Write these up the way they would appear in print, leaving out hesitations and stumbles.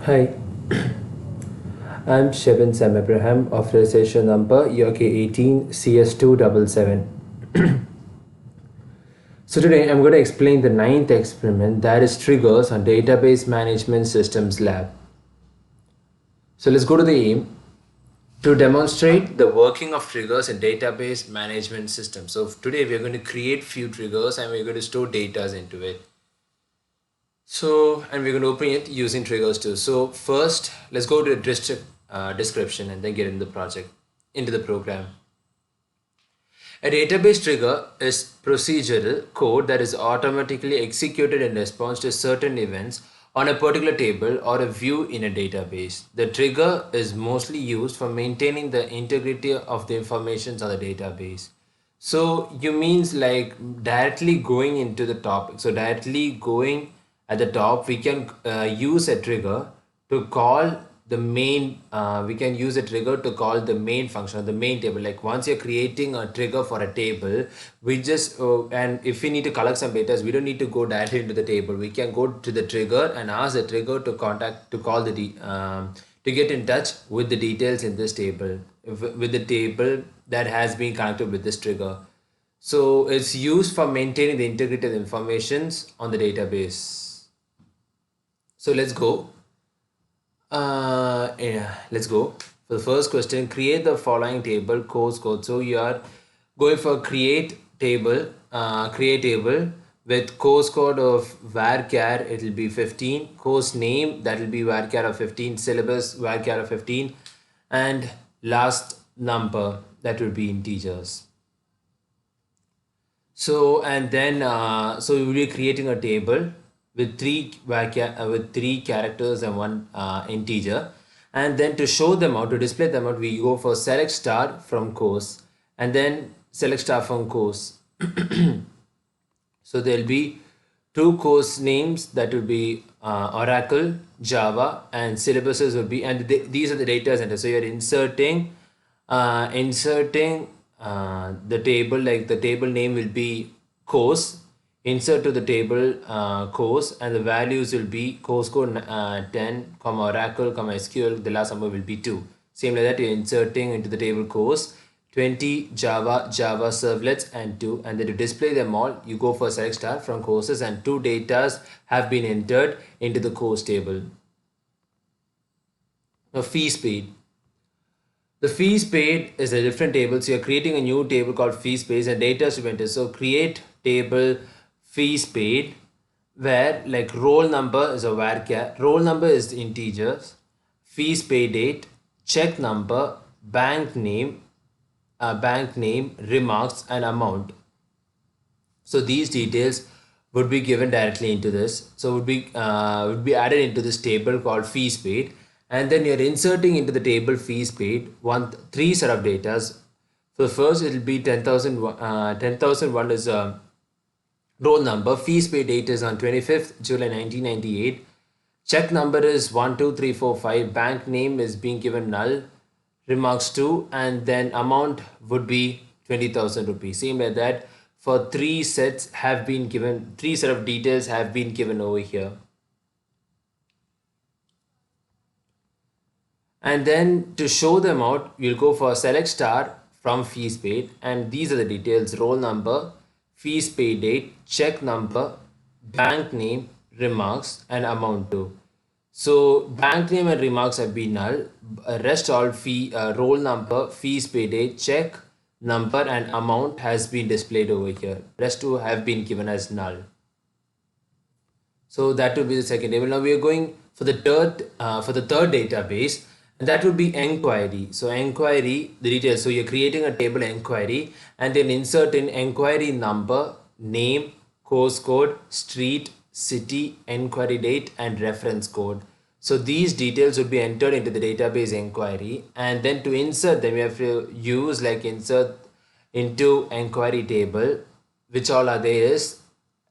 Hi, I'm Shevin Sam Abraham, authorization number URK18CS277. So today I'm going to explain the ninth experiment, that is triggers on database management systems lab. So let's go to the aim to demonstrate the working of triggers in database management systems. So today we're going to create few triggers and we're going to store data into it. So, and we're going to open it using triggers too. So first, let's go to the description and then get into the project, into the program. A database trigger is procedural code that is automatically executed in response to certain events on a particular table or a view in a database. The trigger is mostly used for maintaining the integrity of the information on the database. So you means like directly going into the topic. So directly going at the top, we can use a trigger to call the main, we can use a trigger to call the main function, the main table. Like once you're creating a trigger for a table, we just, and if we need to collect some data, we don't need to go directly into the table. We can go to the trigger and ask the trigger to call to get in touch with the details in this table, with the table that has been connected with this trigger. So it's used for maintaining the integrity of the informations on the database. So let's go. Let's go. For the first question, create the following table course code. So you are going for create table with course code of varchar. It will be 15. Course name, that will be varchar of 15. Syllabus varchar of 15, and last number, that will be integers. So and then so we will be creating a table with three characters and one integer, and then to show them out, to display them out, we go for select star from course and then select star from course. So there will be two course names, that will be Oracle, Java, and syllabuses will be, and these are the data centers. So you're inserting the table, like the table name will be course, insert to the table course, and the values will be course code 10, Oracle, SQL, the last number will be 2. Same like that, you're inserting into the table course 20, Java servlets, and 2, and then to display them all, you go for select star from courses, and 2 datas have been entered into the course table. Now fees paid. The fees paid is a different table. So you're creating a new table called fees paid and data to enter. So create table fees paid, where like roll number is a varchar, roll number is the integers, fees paid date, check number, bank name, remarks, and amount. So these details would be given directly into this. So would be added into this table called fees paid, and then you're inserting into the table fees paid three set of data. So first it will be 10,001 is a roll number. Fees paid date is on 25th July 1998. Check number is 12345. Bank name is being given null. Remarks 2, and then amount would be 20,000 rupees. Same like that. For three sets have been given, three set of details have been given over here. And then to show them out, you'll go for select star from fees paid, and these are the details: roll number, fees paid date, check number, bank name, remarks, and amount too. So bank name and remarks have been null. Rest all roll number, fees paid date, check number, and amount has been displayed over here. Rest two have been given as null. So that will be the second table. Now we are going for the third database, and that would be enquiry. So enquiry, the details. So you're creating a table enquiry, and then insert in enquiry number, name, course code, street, city, enquiry date, and reference code. So these details would be entered into the database enquiry, and then to insert them, you have to use like insert into enquiry table, which all are there is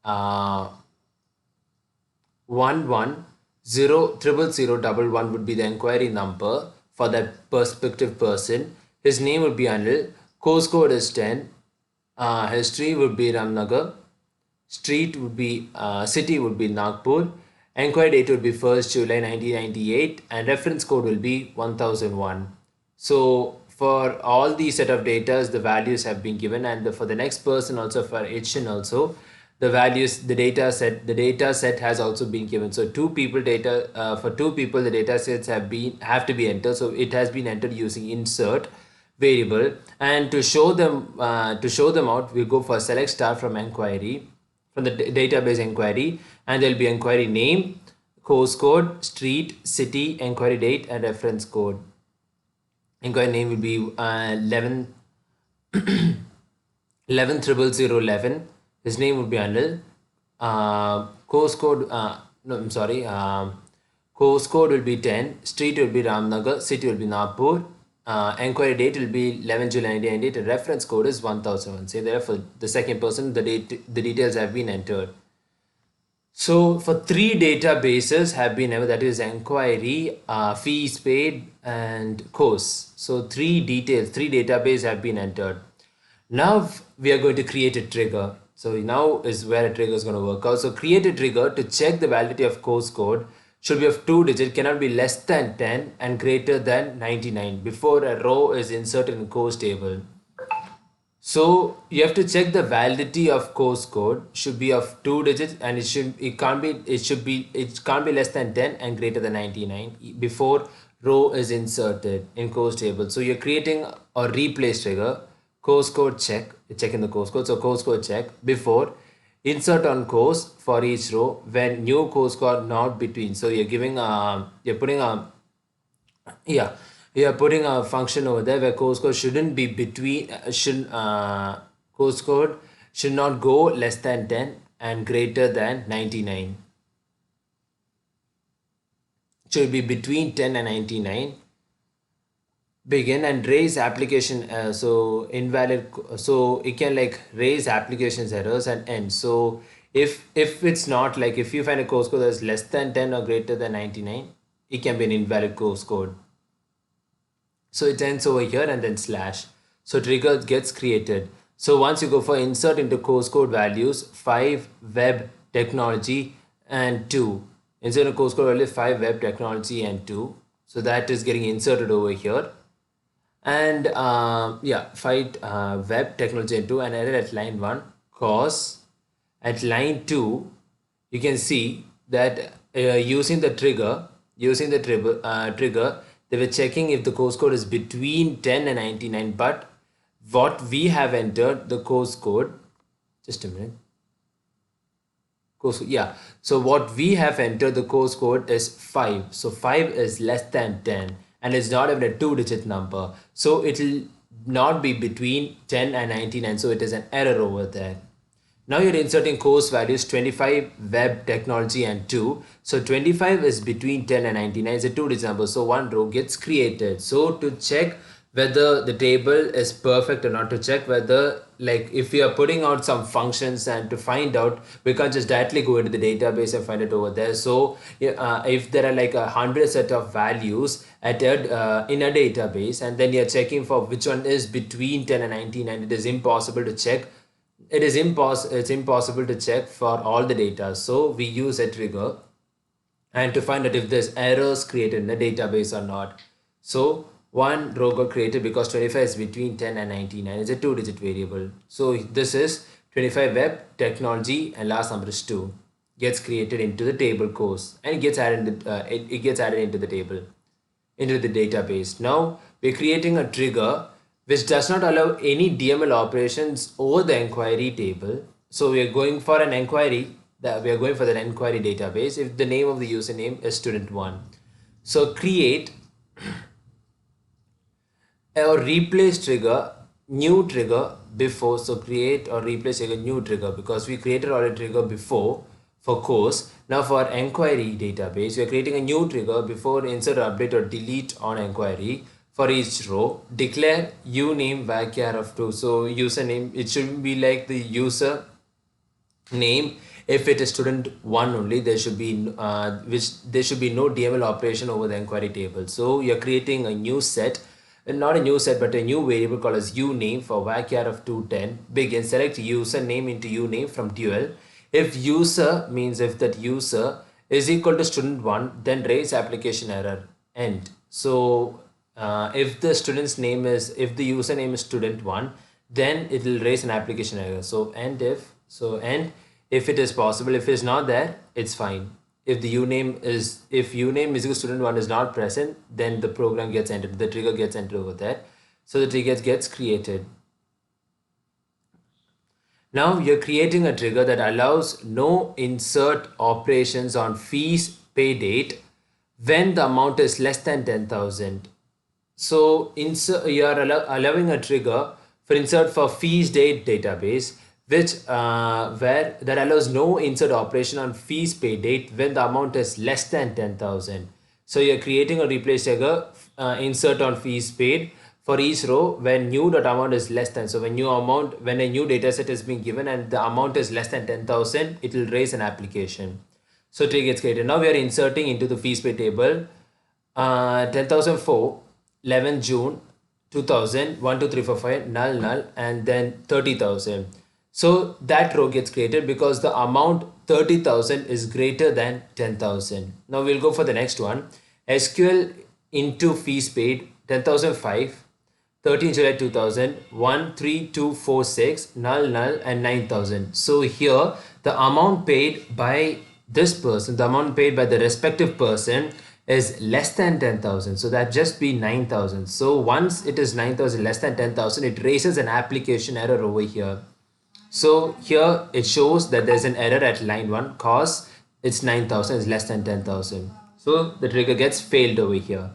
11000011 would be the enquiry number for that prospective person. His name would be Anil. Course code is 10. History would be Ramnagar. Street would be city would be Nagpur, Enquiry date will be 1st July 1998 and reference code will be 1001. So for all these set of data, the values have been given, and for the next person also, for Hn also, the values, the data set has also been given. So two people data, for two people the data sets have to be entered. So it has been entered using insert variable, and to show them out, we go for select star from enquiry, from the database enquiry, and there'll be enquiry name, course code, street, city, enquiry date, and reference code. Inquiry name will be 110011. His name would be Anil. Course code, no, I'm sorry. Course code will be 10. Street will be Ramnagar. City will be Nagpur. Enquiry date will be 11 July 1998. And reference code is 1001. Say there for the second person, the details have been entered. So for three databases have been entered, that is enquiry, fees paid, and course. So three databases have been entered. Now we are going to create a trigger. So now is where a trigger is going to work out. So create a trigger to check the validity of course code. Should be of 2 digits, cannot be less than 10 and greater than 99 before a row is inserted in course table. So you have to check the validity of course code. Should be of 2 digits, and it can't be less than 10 and greater than 99 before row is inserted in course table. So you're creating a replace trigger, course code check, check in the course code. So course code check before insert on course for each row when new course code not between. So you're giving you're putting a function over there where course code shouldn't be between, course code should not go less than 10 and greater than 99. Should be between 10 and 99. Begin and raise application, so invalid, so it can like raise applications errors and end. So if it's not, like if you find a course code that is less than 10 or greater than 99, it can be an invalid course code. So it ends over here and then slash. So trigger gets created. So once you go for insert into course code values, 5 web technology and 2. Insert a course code value 5 web technology and 2. So that is getting inserted over here. And 5 web technology and 2, and error at line 1 cause at line 2 you can see that using the trigger they were checking if the course code is between 10 and 99, but what we have entered the course code, just a minute, so what we have entered the course code is 5. So 5 is less than 10 and it's not even a 2-digit number, so it will not be between 10 and 99, so it is an error over there. Now you're inserting course values 25 web technology and 2. So 25 is between 10 and 99, is a 2-digit number, so one row gets created. So to check whether the table is perfect or not, to check whether, like if we are putting out some functions and to find out, we can't just directly go into the database and find it over there. So if there are like 100 set of values entered in a database, and then you're checking for which one is between 10 and 99, it is impossible to check. It's impossible to check for all the data. So we use a trigger and to find out if there's errors created in the database or not. So one row got created because 25 is between 10 and 99. It's a 2-digit variable. So this is 25 web technology and last number is 2. Gets created into the table course and it gets added into the table, into the database. Now we're creating a trigger which does not allow any DML operations over the enquiry table. So we are going for an enquiry, that we are going for the enquiry database if the name of the username is student1. So create or replace trigger, new trigger before. So create or replace trigger, new trigger, because we created already trigger before for course. Now for enquiry database, we are creating a new trigger before insert or update or delete on enquiry. For each row, declare uname varchar of 2. So username, it should be like the user name. If it is student 1 only, there should be no DML operation over the enquiry table. So you're creating a new set, not a new set but a new variable called as uname for varchar of 210. Begin, select username into uname from dual. If user means if that user is equal to student 1, then raise application error end. So if the student's name is, if the username is student 1, then it will raise an application error. So end if it is possible. If it's not there, it's fine. If the uname is, if uname is equal to student 1 is not present, then the program gets entered, the trigger gets entered over there. So the trigger gets created. Now you're creating a trigger that allows no insert operations on fees pay date when the amount is less than 10,000. So you are allowing a trigger for insert for fees date database, which where that allows no insert operation on fees pay date when the amount is less than 10,000. So you're creating a replace trigger insert on fees paid for each row when new.amount is less than. So when a new data set is being given and the amount is less than 10,000, it will raise an application. So trigger gets created. Now we are inserting into the fees pay table 10,004, 11 June 2000, 1, 2, 3, 4, 5, null, and then 30,000. So that row gets created because the amount 30,000 is greater than 10,000. Now we'll go for the next one. SQL into fees paid 10,005, 13 July 2000, 13246, null, and 9,000. So here the amount paid by this person, the amount paid by the respective person is less than 10,000. So that just be 9,000. So once it is 9,000 less than 10,000, it raises an application error over here. So here it shows that there's an error at line 1 cause it's 9,000 is less than 10,000. So the trigger gets failed over here.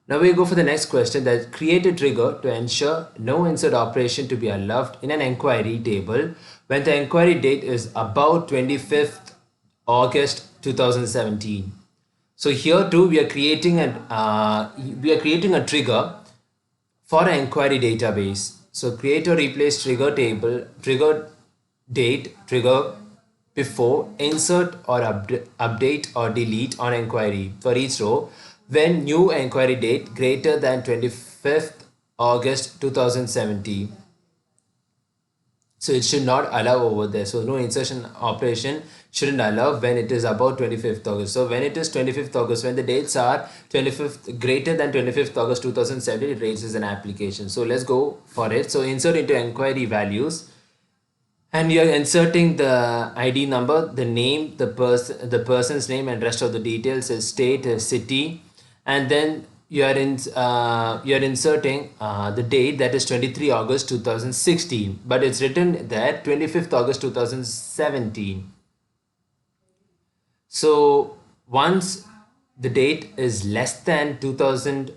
Now we go for the next question, that create a trigger to ensure no insert operation to be allowed in an inquiry table when the inquiry date is about 25th August 2017. So here too we are creating a trigger for an inquiry database. So create or replace trigger table, trigger date, trigger before, insert or update or delete on inquiry for each row when new inquiry date greater than 25th August 2017. So it should not allow over there. So no insertion operation shouldn't allow when it is about 25th August. So when it is 25th August, when the dates are 25th greater than 25th August 2017, it raises an application. So let's go for it. So insert into inquiry values, and you're inserting the ID number, the name, the person's name, and rest of the details is state, city, and then you're inserting the date, that is 23 August 2016, but it's written there 25th August 2017. So once the date is less than 25th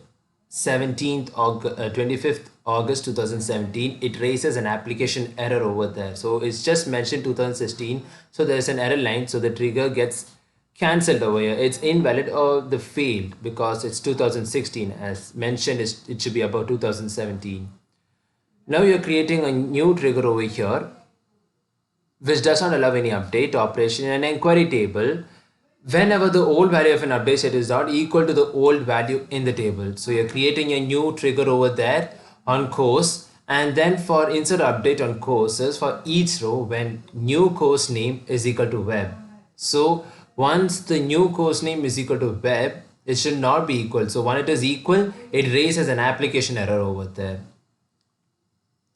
August 2017, it raises an application error over there. So it's just mentioned 2016, so there's an error line, so the trigger gets cancelled over here. It's invalid or the failed because it's 2016, as mentioned it should be about 2017. Now you're creating a new trigger over here which does not allow any update operation in an inquiry table whenever the old value of an update set is not equal to the old value in the table. So you're creating a new trigger over there on course, and then for insert update on courses for each row when new course name is equal to web. So once the new course name is equal to web, it should not be equal. So when it is equal, it raises an application error over there.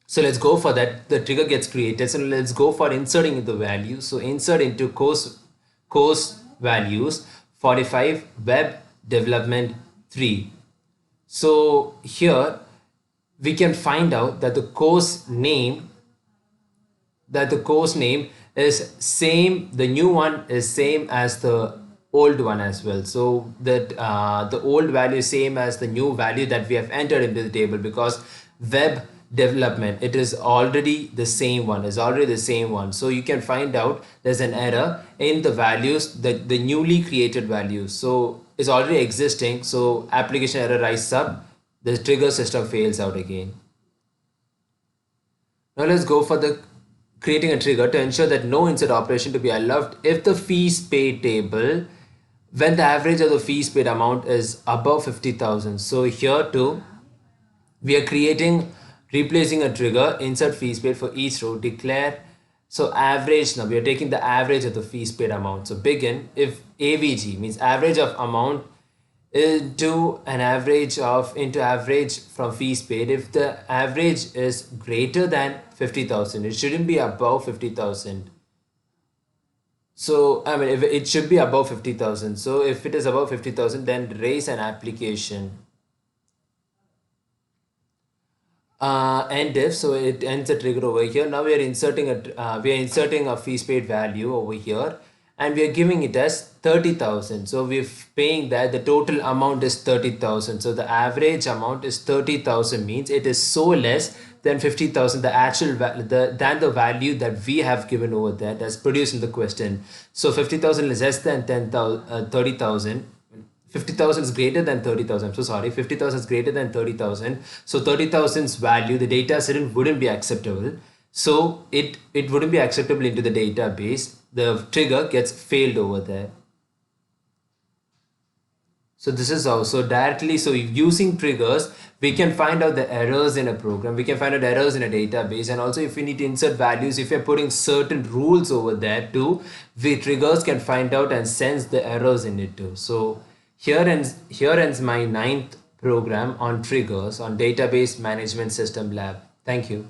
So let's go for that. The trigger gets created. So let's go for inserting the value. So insert into course values 45 web development 3. So here we can find out that the course name is same, the new one is same as the old one as well. So that the old value is same as the new value that we have entered into the table, because web development, it is already the same one, so you can find out there's an error in the values, that the newly created values, so it's already existing, so application error rises up, the trigger system fails out again. Now let's go for the creating a trigger to ensure that no insert operation to be allowed if the fees paid table when the average of the fees paid amount is above 50,000. So here too we are replacing a trigger insert fees paid for each row, declare So average, now we are taking the average of the fees paid amount. So begin if AVG means average of amount into an average of into average from fees paid. If the average is greater than 50,000, it shouldn't be above 50,000. So I mean, if it should be above 50,000. So if it is above 50,000, then raise an application. End if, so it ends the trigger over here. Now we are inserting a fees paid value over here, and we are giving it as 30,000. So we're paying that the total amount is 30,000. So the average amount is 30,000, means it is so less than 50,000, the actual than the value that we have given over there that's produced in the question. So 50,000 is less than 30,000. 50,000 is greater than 30,000. I'm so sorry. 50,000 is greater than 30,000. So 30,000's value, the data set wouldn't be acceptable. So it wouldn't be acceptable into the database. The trigger gets failed over there. So this is how, so directly, so using triggers, we can find out the errors in a program, we can find out errors in a database, and also if we need to insert values, if you're putting certain rules over there too, the triggers can find out and sense the errors in it too. So here ends my 9th program on triggers on database management system lab. Thank you.